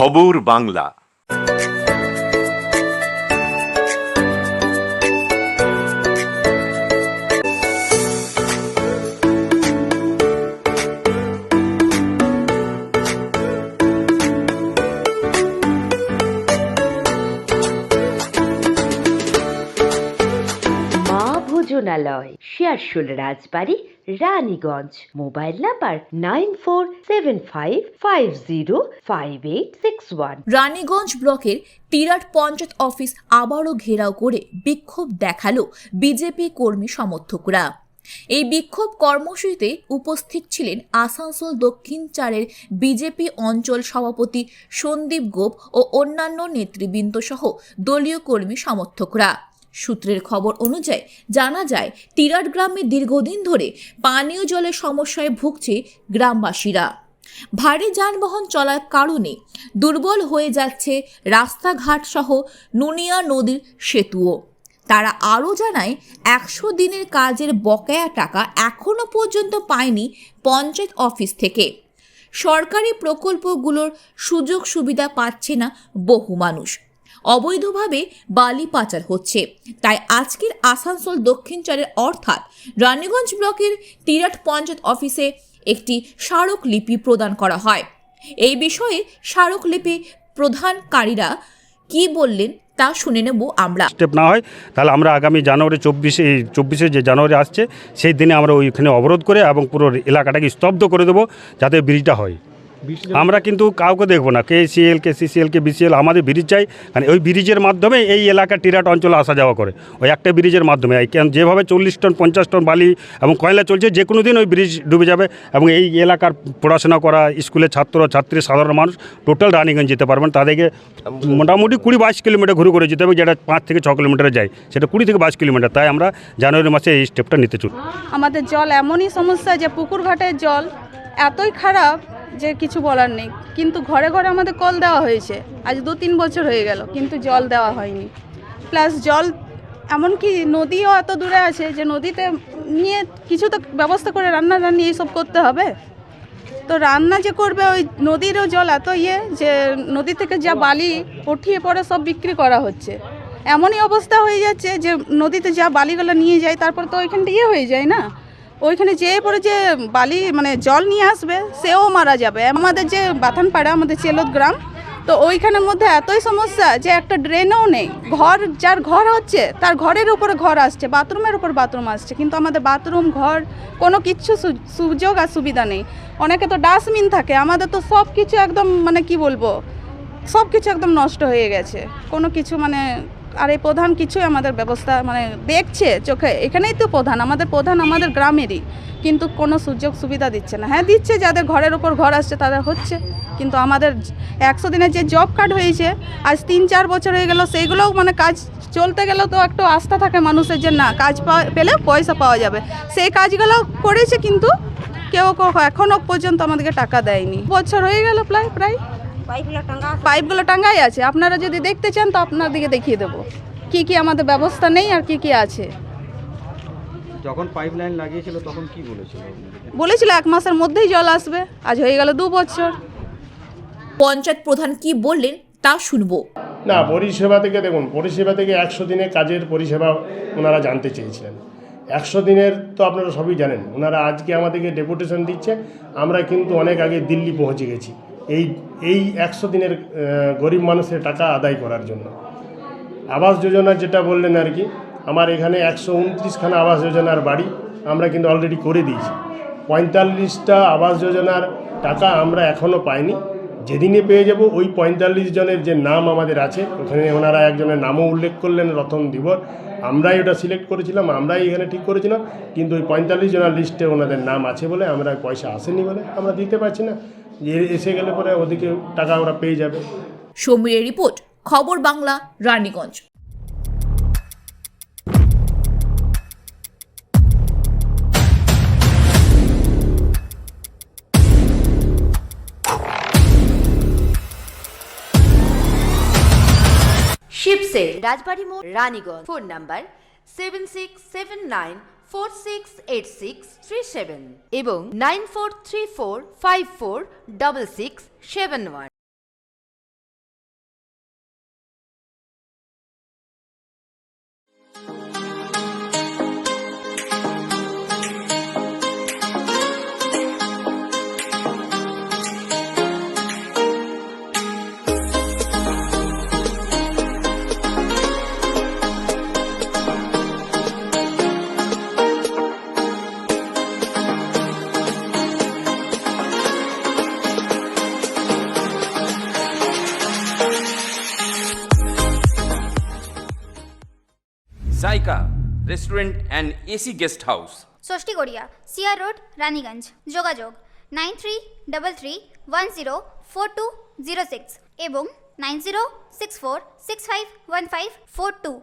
খবর বাংলা। ভোজনালয়, Shearshol Rajbari, Raniganj. Mobile number 9475505861। Raniganj ব্লকের তিরাট পঞ্চায়েত অফিস আবারও ঘেরাও করে বিক্ষোভ দেখালো বিজেপি কর্মী সমর্থকরা। এই বিক্ষোভ কর্মসূচিতে উপস্থিত ছিলেন আসানসোল দক্ষিণ 4-এর বিজেপি অঞ্চল সভাপতি সন্দীপ গোপ ও অন্যান্য নেতৃবৃন্দ সহ দলীয় কর্মী সমর্থকরা। সূত্রের খবর অনুযায়ী জানা যায়, তিরাট গ্রামে দীর্ঘদিন ধরে পানীয় জলের সমস্যায় ভুগছে গ্রামবাসীরা। ভারী যানবাহন চলার কারণে দুর্বল হয়ে যাচ্ছে রাস্তাঘাট সহ নুনিয়া নদীর সেতুও। তারা আরও জানায়, 100 দিনের কাজের বকেয়া টাকা এখনও পর্যন্ত পায়নি পঞ্চায়েত অফিস থেকে। সরকারি প্রকল্পগুলোর সুযোগ সুবিধা পাচ্ছে না বহু মানুষ। অবৈধভাবে বালি পাচার হচ্ছে। তাই আজকের আসানসোল দক্ষিণ 4-এর অর্থাৎ রানীগঞ্জ ব্লকের তিরাট পঞ্চায়েত অফিসে একটি স্মারকলিপি প্রদান করা হয়। এই বিষয়ে স্মারকলিপি প্রদানকারীরা কি বললেন তা শুনে নেব আমরা। স্টেপ না হয় তাহলে আমরা আগামী জানুয়ারি 24 যে জানুয়ারি আসছে সেই দিনে আমরা ওইখানে অবরোধ করে এবং পুরো এলাকাটাকে স্তব্ধ করে দেবো, যাতে ব্রিজটা হয়। আমরা কিন্তু কাউকে দেখবো না, KCL, KCCL, BCL, আমাদের ব্রিজ চাই। কারণ ওই ব্রিজের মাধ্যমে এই এলাকা টিরাট অঞ্চলে আসা যাওয়া করে, ওই একটা ব্রিজের মাধ্যমে। যেভাবে 40 টন 50 টন বালি এবং কয়লা চলছে, যে কোনো দিন ওই ব্রিজ ডুবে যাবে এবং এই এলাকার পড়াশোনা করা স্কুলের ছাত্রী সাধারণ মানুষ টোটাল রানীগঞ্জ যেতে পারবেন। তাদেরকে মোটামুটি 20-22 কিলোমিটার ঘুরে করে যেতে হবে, যেটা 5 থেকে 6 কিলোমিটারে যায় সেটা 20 থেকে 22 কিলোমিটার। তাই আমরা জানুয়ারি মাসে এই স্টেপটা নিতে চাই। আমাদের জল এমনই সমস্যা যে পুকুর ঘাটের জল এতই খারাপ যে কিছু বলার নেই। কিন্তু ঘরে ঘরে আমাদের কল দেওয়া হয়েছে, আজ 2-3 বছর হয়ে গেল, কিন্তু জল দেওয়া হয়নি। প্লাস জল এমনকি নদীও এত দূরে আছে যে নদীতে নিয়ে কিছু তো ব্যবস্থা করে রান্না এইসব করতে হবে। তো রান্না যে করবে, ওই নদীরও জল এত যে নদী থেকে যা বালি উঠিয়ে পড়ে সব বিক্রি করা হচ্ছে। এমনই অবস্থা হয়ে যাচ্ছে যে নদীতে যা বালিগুলো নিয়ে যায়, তারপর তো ওইখানটা হয়ে যায় না, ওইখানে যেয়ে পরে যে বালি জল নিয়ে আসবে সেও মারা যাবে। আমাদের যে বাথানপাড়া, আমাদের চেলত গ্রাম, তো ওইখানের মধ্যে এতই সমস্যা যে একটা ড্রেনও নেই। যার ঘর হচ্ছে তার ঘরের উপরে ঘর আসছে, বাথরুমের উপর বাথরুম আসছে, কিন্তু আমাদের বাথরুম ঘর কোনো কিচ্ছু সুযোগ আর সুবিধা নেই। অনেকে তো ডাস্টবিন থাকে, আমাদের তো সব কিছু একদম কি বলবো, সব কিছু একদম নষ্ট হয়ে গেছে। কোনো কিছু আর এই প্রধান কিছুই আমাদের ব্যবস্থা দেখছে চোখে, এখানেই তো প্রধান আমাদের গ্রামেরই, কিন্তু কোনো সুযোগ সুবিধা দিচ্ছে না। হ্যাঁ দিচ্ছে, যাদের ঘরের ওপর ঘর আসছে তাদের হচ্ছে, কিন্তু আমাদের 100 দিনের যে জব কার্ড হয়েছে আজ 3-4 বছর হয়ে গেল, সেইগুলোও কাজ চলতে গেলেও তো একটু আস্থা থাকে মানুষের যে না, কাজ পেলে পয়সা পাওয়া যাবে। সেই কাজগুলো করেছে, কিন্তু কেউ এখনও পর্যন্ত আমাদেরকে টাকা দেয়নি। বছর হয়ে গেল প্রায় পাইপগুলো টাঙ্গাই আছে। আপনারা যদি দেখতে চান তো আপনাদেরকে দেখিয়ে দেবো কি আমাদের ব্যবস্থা নেই আর কি আছে। যখন পাইপলাইন লাগিয়েছিল তখন কি বলেছিল 1 মাসের মধ্যেই জল আসবে, আজ হয়ে গেল 2 বছর। পঞ্চায়েত প্রধান কি বললেন তা শুনবো। না, পরিষেবা থেকে দেখুন, পরিষেবা থেকে 100 দিনের কাজের পরিষেবা ওনারা জানতে চেয়েছিলেন। 100 দিনের তো আপনারা সবই জানেন, ওনারা আজকে আমাদেরকে ডেপুটেশন দিচ্ছে। আমরা কিন্তু অনেক আগে দিল্লি পৌঁছে গেছি এই 100 দিনের গরিব মানুষের টাকা আদায় করার জন্য। আবাস যোজনা যেটা বললেন আর কি, আমার এখানে 129খানা আবাস যোজনার বাড়ি আমরা কিন্তু অলরেডি করে দিয়েছি। 45টা আবাস যোজনার টাকা আমরা এখনও পাইনি। যেদিনে পেয়ে যাব, ওই 45 জনের যে নাম আমাদের আছে, ওখানে ওনারা একজনের নামও উল্লেখ করলেন, রতন ধীবর। আমরাই ওটা সিলেক্ট করেছিলাম, আমরাই এখানে ঠিক করেছিলাম, কিন্তু ওই 45 জনের লিস্টে ওনাদের নাম আছে বলে আমরা পয়সা আসেনি বলে আমরা দিতে পারছি না। এসে গেলে পরে ওদিকে টাকা ওরা পেয়ে যাবে। সমীরের রিপোর্ট, খবর বাংলা, রানীগঞ্জ। শিবসে রাজবাড়ি মোড়, রানীগঞ্জ। ফোন নাম্বার 7679468637 এবং 9434546671। Monaika Restaurant and AC Guest House. Shashthi Garia CR road Raniganj যোগাযোগ 9333104206 এবং 9064651542